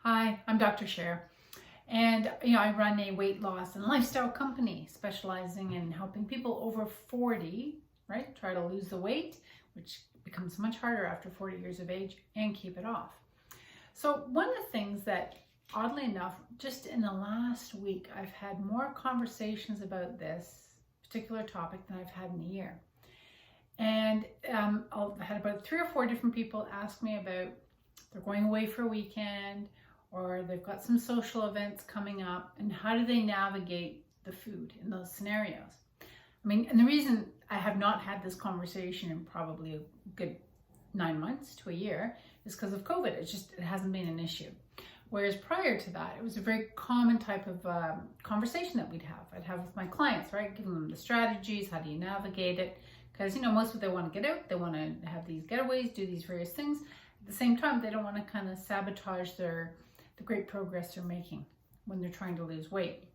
Hi, I'm Dr. Cher, and I run a weight loss and lifestyle company specializing in helping people over 40, right, try to lose the weight, which becomes much harder after 40 years of age, and keep it off. So one of the things that, oddly enough, just in the last week, I've had more conversations about this particular topic than I've had in a year. And I've had about 3 or 4 different people ask me about they're going away for a weekend, or they've got some social events coming up, and how do they navigate the food in those scenarios? I mean, and the reason I have not had this conversation in probably a good 9 months to a year is because of COVID. It hasn't been an issue. Whereas prior to that, it was a very common type of conversation that I'd have with my clients, right? Giving them the strategies, how do you navigate it? Because, most of them want to get out, they want to have these getaways, do these various things. At the same time, they don't want to kind of sabotage the great progress they're making when they're trying to lose weight.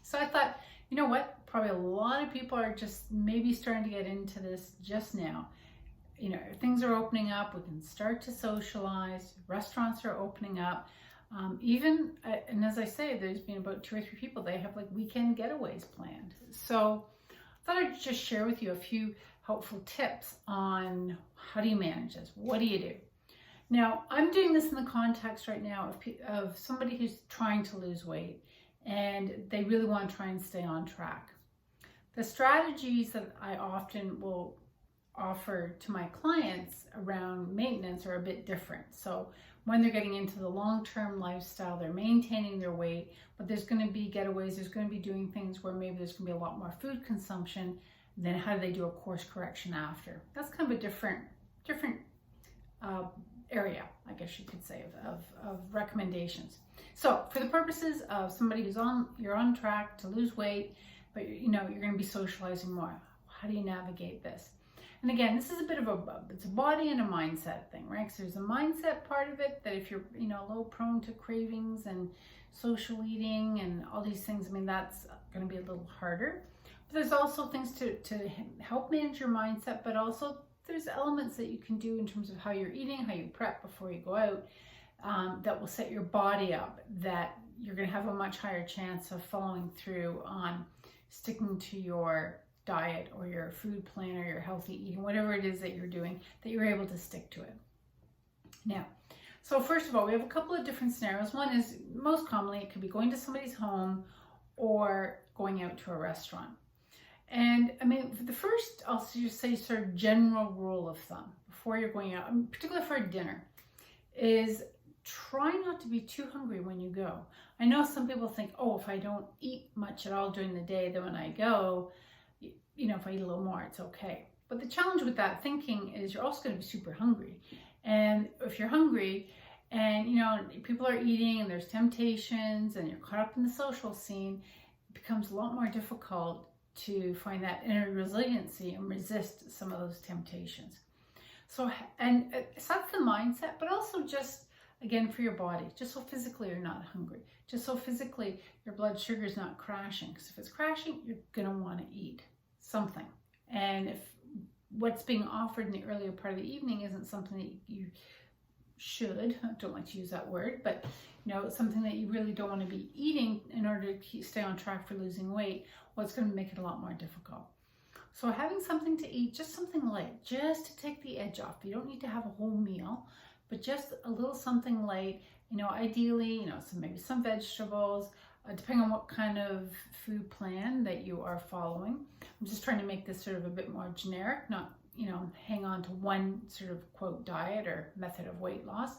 So I thought, you know what? Probably a lot of people are just maybe starting to get into this just now. Things are opening up. We can start to socialize. Restaurants are opening up. And as I say, there's been about 2 or 3 people, they have like weekend getaways planned. So I thought I'd just share with you a few helpful tips on how do you manage this? What do you do? Now, I'm doing this in the context right now of somebody who's trying to lose weight and they really want to try and stay on track. The strategies that I often will offer to my clients around maintenance are a bit different. So when they're getting into the long-term lifestyle, they're maintaining their weight, but there's going to be getaways, there's going to be doing things where maybe there's going to be a lot more food consumption, then how do they do a course correction after? That's kind of a different area, I guess you could say, of recommendations. So for the purposes of somebody you're on track to lose weight, but you're going to be socializing more, how do you navigate this? And again, this is a bit of it's a body and a mindset thing, right? So there's a mindset part of it that if you're, a little prone to cravings and social eating and all these things, I mean, that's going to be a little harder. But there's also things to help manage your mindset, but also there's elements that you can do in terms of how you're eating, how you prep before you go out, that will set your body up, that you're going to have a much higher chance of following through on sticking to your diet or your food plan or your healthy eating, whatever it is that you're doing, that you're able to stick to it. Now, so first of all, we have a couple of different scenarios. One is, most commonly, it could be going to somebody's home or going out to a restaurant. And I mean, for the first, I'll just say sort of general rule of thumb before you're going out, particularly for dinner, is try not to be too hungry when you go. I know some people think, oh, if I don't eat much at all during the day, then when I go, if I eat a little more, it's okay. But the challenge with that thinking is you're also going to be super hungry. And if you're hungry and, people are eating and there's temptations and you're caught up in the social scene, it becomes a lot more difficult to find that inner resiliency and resist some of those temptations. So that's the mindset, but also just, again, for your body, just so physically you're not hungry, just so physically your blood sugar is not crashing. Because if it's crashing, you're going to want to eat something. And if what's being offered in the earlier part of the evening isn't something that you should, I don't like to use that word, but something that you really don't want to be eating in order to stay on track for losing weight, well, it's going to make it a lot more difficult. So having something to eat, just something light, just to take the edge off. You don't need to have a whole meal, but just a little something light, ideally, maybe some vegetables, depending on what kind of food plan that you are following. I'm just trying to make this sort of a bit more generic, not hang on to one sort of quote diet or method of weight loss.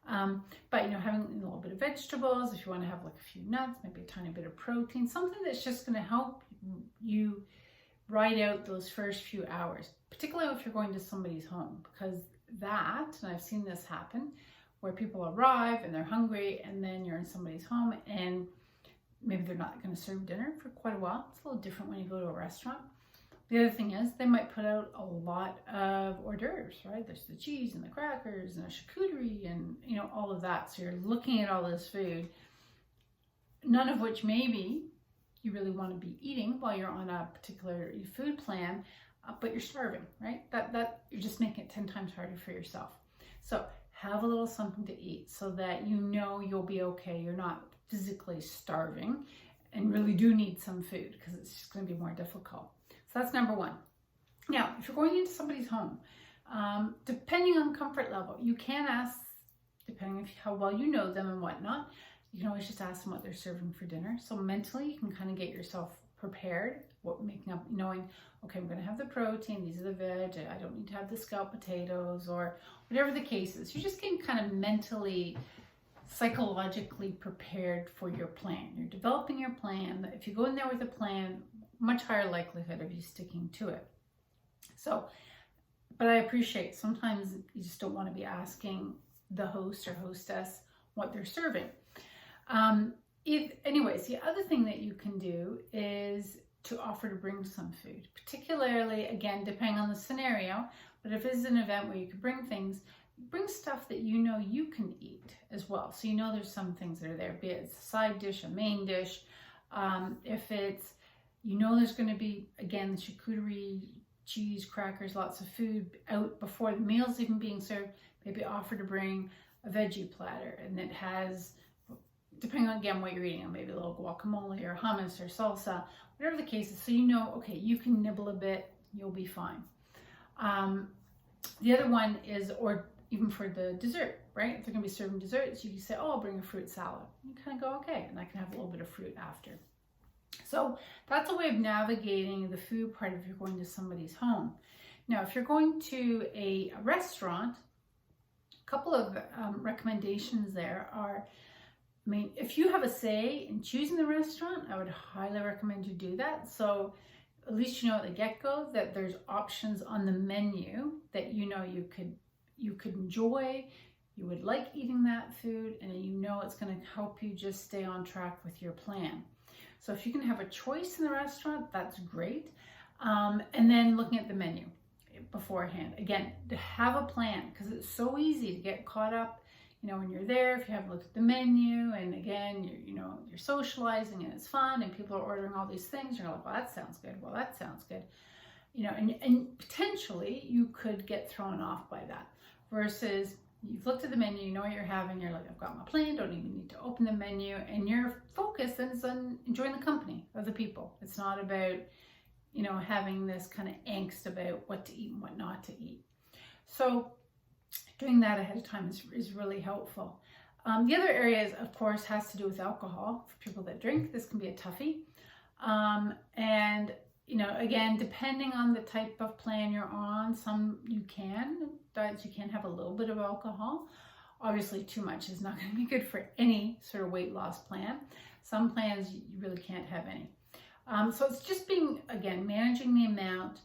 But having a little bit of vegetables, if you want to have like a few nuts, maybe a tiny bit of protein, something that's just going to help you ride out those first few hours, particularly if you're going to somebody's home, because and I've seen this happen, where people arrive and they're hungry and then you're in somebody's home and maybe they're not going to serve dinner for quite a while. It's a little different when you go to a restaurant. The other thing is they might put out a lot of hors d'oeuvres, right? There's the cheese and the crackers and the charcuterie and, all of that. So you're looking at all this food, none of which maybe you really want to be eating while you're on a particular food plan, but you're starving, right? That you're just making it 10 times harder for yourself. So have a little something to eat so that you know you'll be okay. You're not physically starving and really do need some food, because it's just going to be more difficult. So that's number one. Now, if you're going into somebody's home, depending on comfort level, you can ask, depending on how well you know them and whatnot, you can always just ask them what they're serving for dinner. So mentally, you can kind of get yourself prepared, knowing, okay, I'm going to have the protein, these are the veg, I don't need to have the scalloped potatoes, or whatever the case is. You're just getting kind of mentally, psychologically prepared for your plan. You're developing your plan. If you go in there with a plan, much higher likelihood of you sticking to it. So, but I appreciate sometimes you just don't want to be asking the host or hostess what they're serving. Anyways, the other thing that you can do is to offer to bring some food, particularly, again, depending on the scenario, but if it's an event where you could bring things, bring stuff that you know you can eat as well. So you know there's some things that are there, be it a side dish, a main dish. If it's, you know there's going to be, again, charcuterie, cheese, crackers, lots of food out before the meal's even being served, maybe offer to bring a veggie platter, and it has, depending on, again, what you're eating, maybe a little guacamole or hummus or salsa, whatever the case is, so you know, okay, you can nibble a bit, you'll be fine. The other one is, or even for the dessert, right? If they're going to be serving desserts, you can say, oh, I'll bring a fruit salad. You kind of go, okay, and I can have a little bit of fruit after. So that's a way of navigating the food part if you're going to somebody's home. Now, if you're going to a restaurant, a couple of recommendations there are, I mean, if you have a say in choosing the restaurant, I would highly recommend you do that. So at least you know at the get-go that there's options on the menu that you know you could enjoy, you would like eating that food, and you know it's going to help you just stay on track with your plan. So if you can have a choice in the restaurant, that's great. And then looking at the menu beforehand. Again, to have a plan, because it's so easy to get caught up, you know, when you're there, if you haven't looked at the menu, and again, you're socializing and it's fun and people are ordering all these things. You're like, well, that sounds good. Well, that sounds good. You know, and potentially you could get thrown off by that versus you've looked at the menu, you know what you're having, you're like, I've got my plan, don't even need to open the menu, and your focus then is on enjoying the company of the people. It's not about, you know, having this kind of angst about what to eat and what not to eat. So doing that ahead of time is really helpful. The other areas, of course, has to do with alcohol. For people that drink, this can be a toughie. And, you know, again, depending on the type of plan you're on, diets you can have a little bit of alcohol. Obviously, too much is not going to be good for any sort of weight loss plan. Some plans you really can't have any. So it's just being, again, managing the amount,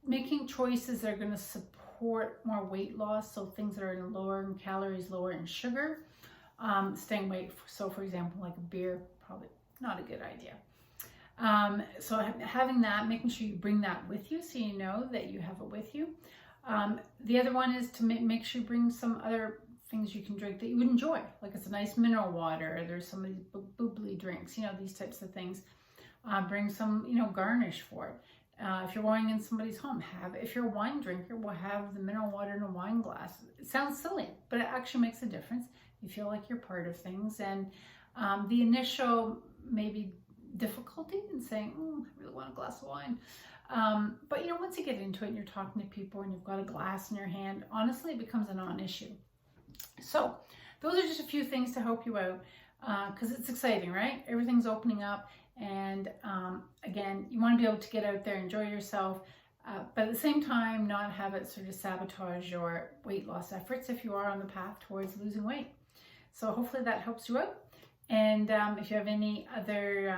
making choices that are going to support more weight loss. So things that are lower in calories, lower in sugar, staying away. So for example, like a beer, probably not a good idea. So having that, making sure you bring that with you so you know that you have it with you. The other one is to make sure you bring some other things you can drink that you would enjoy. Like it's a nice mineral water, or there's some of these bubbly drinks, you know, these types of things. Bring some, you know, garnish for it. If you're going in somebody's home, if you're a wine drinker, we'll have the mineral water in a wine glass. It sounds silly, but it actually makes a difference. You feel like you're part of things. And the initial maybe difficulty in saying, I really want a glass of wine. But you know, once you get into it and you're talking to people and you've got a glass in your hand, honestly, it becomes a non-issue. So those are just a few things to help you out, because it's exciting, right? Everything's opening up. And again, you want to be able to get out there, enjoy yourself, but at the same time, not have it sort of sabotage your weight loss efforts if you are on the path towards losing weight. So hopefully that helps you out. And if you have any other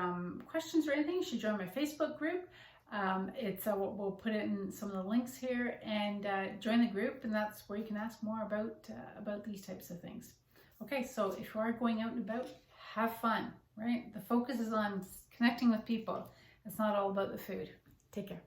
questions or anything, you should join my Facebook group. We'll put it in some of the links here, and join the group, and that's where you can ask more about these types of things. Okay, so if you are going out and about, have fun, right? The focus is on connecting with people. It's not all about the food. Take care.